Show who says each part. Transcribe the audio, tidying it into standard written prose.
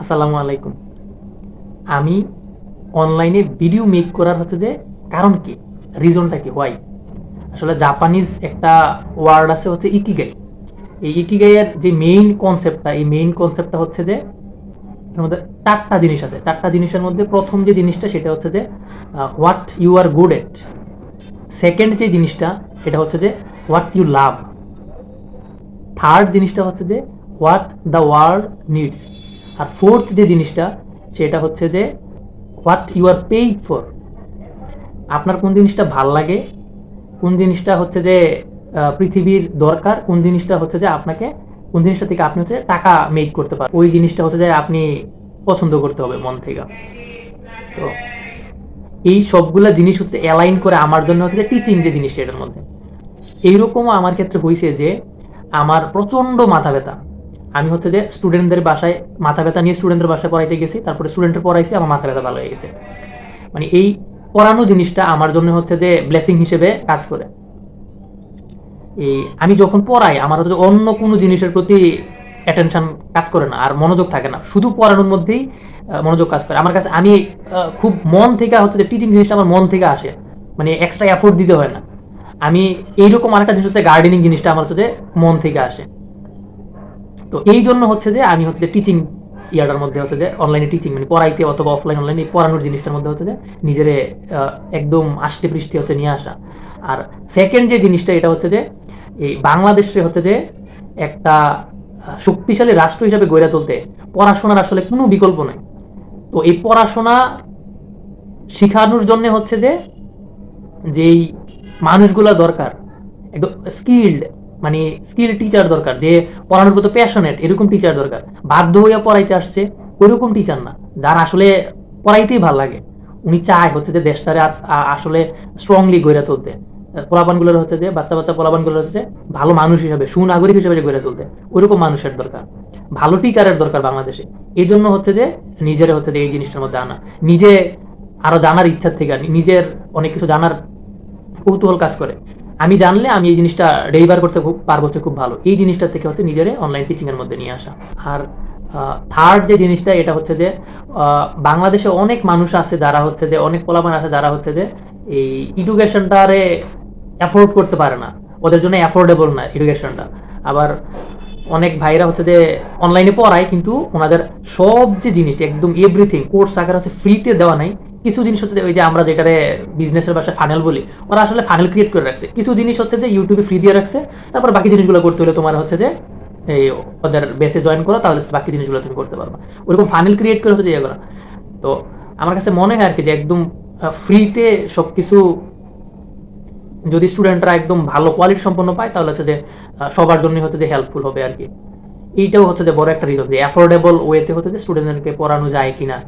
Speaker 1: আসসালামু আলাইকুম। আমি অনলাইনে ভিডিও মেক করার হচ্ছে যে কারণ কি, রিজনটা কি, হোয়াই। আসলে জাপানিজ একটা ওয়ার্ড আছে হচ্ছে ইকিগাই। এই ইকিগাইয়ের যে মেইন কনসেপ্টটা হচ্ছে যে এর মধ্যে চারটা জিনিস আছে। চারটা জিনিসের মধ্যে প্রথম যে জিনিসটা সেটা হচ্ছে যে what you are good at. Second যে জিনিসটা সেটা হচ্ছে যে হোয়াট ইউ লাভ। থার্ড জিনিসটা হচ্ছে যে হোয়াট দ্য ওয়ার্ল্ড নিডস। আর ফোর্থ যে জিনিসটা সেটা হচ্ছে যে what you are paid for. আপনার কোন জিনিসটা ভাল লাগে, কোন জিনিসটা হচ্ছে যে পৃথিবীর দরকার, কোন জিনিসটা হচ্ছে যে আপনাকে, কোন জিনিসটা থেকে আপনি হচ্ছে টাকা মেক করতে পারেন, ওই জিনিসটা হচ্ছে যে আপনি পছন্দ করতে হবে মন থেকে। তো এই সবগুলা জিনিস হচ্ছে অ্যালাইন করে আমার জন্য হচ্ছে যে টিচিং যে জিনিস এটার মধ্যে এইরকমও আমার ক্ষেত্রে হয়েছে যে আমার প্রচণ্ড মাথা ব্যথা। আমি হচ্ছে যে স্টুডেন্টদের বাসায় মাথা ব্যথা নিয়ে স্টুডেন্টদের বাসায় পড়াইতে গেছি, তারপরে স্টুডেন্টের পড়াইছি, আমার মাথা ব্যথা ভালো হয়ে গেছে। মানে এই পড়ানো জিনিসটা আমার জন্য হচ্ছে যে ব্লেসিং হিসেবে কাজ করে। এই আমি যখন পড়াই আমার হচ্ছে অন্য কোনো জিনিসের প্রতি অ্যাটেনশন কাজ করে না, আর মনোযোগ থাকে না, শুধু পড়ানোর মধ্যেই মনোযোগ কাজ করে আমার কাছে। আমি খুব মন থেকে হচ্ছে যে টিচিং জিনিসটা আমার মন থেকে আসে, মানে এক্সট্রা এফোর্ট দিতে হয় না। আমি এইরকম আরেকটা জিনিস হচ্ছে গার্ডেনিং জিনিসটা আমার হচ্ছে যে মন থেকে আসে। তো এই জন্য হচ্ছে যে আমি হচ্ছে যে টিচিং ইয়াটার মধ্যে হচ্ছে যে অনলাইনে টিচিং মানে পড়াইতে অথবা অফলাইন অনলাইনে পড়ানোর জিনিসটার মধ্যে হচ্ছে যে নিজের একদম আষ্টে পৃষ্ঠে হচ্ছে নিয়ে আসা। আর সেকেন্ড যে জিনিসটা এটা হচ্ছে যে এই বাংলাদেশে হচ্ছে যে একটা শক্তিশালী রাষ্ট্র হিসাবে গড়ে তুলতে পড়াশোনার আসলে কোনো বিকল্প নাই। তো এই পড়াশোনা শেখানোর জন্য হচ্ছে যে যেই মানুষগুলো দরকার, একদম স্কিল্ড, মানে স্কিল টিচার দরকার, যে পড়ানোর প্রতি প্যাশনেট এরকম টিচার দরকার। বাধ্য হইয়া পড়াইতে আসছে ওইরকম টিচার না, যার আসলে পড়াইতেই ভাল লাগে। উনি চায় হচ্ছে যে দেশটারে আসলে স্ট্রংলি গড়ে তুলতে, পোলাপানগুলোর হচ্ছে যে বাচ্চা বাচ্চা পোলাপানগুলোর হচ্ছে যে ভালো মানুষ হিসেবে, সুনাগরিক হিসেবে গড়ে তুলতে ওইরকম মানুষের দরকার, ভালো টিচারের দরকার বাংলাদেশে। এই জন্য হচ্ছে যে নিজের হচ্ছে যে এই জিনিসটার মধ্যে আনা, নিজে আরো জানার ইচ্ছার থেকে, নিজের অনেক কিছু জানার কৌতূহল কাজ করে। আমি জানলে আমি এই জিনিসটা ডেলিভার করতে খুব পারবো, হচ্ছে খুব ভালো। এই জিনিসটা থেকে হচ্ছে নিজের অনলাইন টিচিং এর মধ্যে নিয়ে আসা। আর থার্ড যে জিনিসটা এটা হচ্ছে যে বাংলাদেশে অনেক মানুষ আছে যারা হচ্ছে যে, অনেক পোলাপান আছে যারা হচ্ছে যে এই এডুকেশনটারে অ্যাফোর্ড করতে পারে না, ওদের জন্য অ্যাফোর্ডেবল না এডুকেশনটা। আবার অনেক ভাইরা হচ্ছে যে অনলাইনে পড়ায় কিন্তু ওনাদের সব যে জিনিস একদম এভরিথিং কোর্স আকার হচ্ছে ফ্রিতে দেওয়া নাই। কিছু জিনিস হচ্ছে ওই যে আমরা যেটারে বিজনেসের ভাষায় ফানেল বলি, ওরা আসলে ফানেল ক্রিয়েট করে রাখছে। কিছু জিনিস হচ্ছে যে ইউটিউবে ফ্রি দিয়ে রাখছে, তারপর বাকি জিনিসগুলো করতে হলে তোমার হচ্ছে যে এই ওদের বেচে জয়েন করো, তাহলে বাকি জিনিসগুলো তুমি করতে পারবা। ওরকম ফানেল ক্রিয়েট করে হচ্ছে ইয়ে করা। তো আমার কাছে মনে হয় আর কি যে একদম ফ্রিতে সব কিছু যদি স্টুডেন্টরা একদম ভালো কোয়ালিটি সম্পন্ন পায় তাহলে হচ্ছে যে সবার জন্য হচ্ছে যে হেল্পফুল হবে আর কি। এইটাও হচ্ছে যে বড় একটা রিজন যে অ্যাফোর্ডেবল ওয়েতে হচ্ছে যে স্টুডেন্টদেরকে পড়ানো যায় কিনা।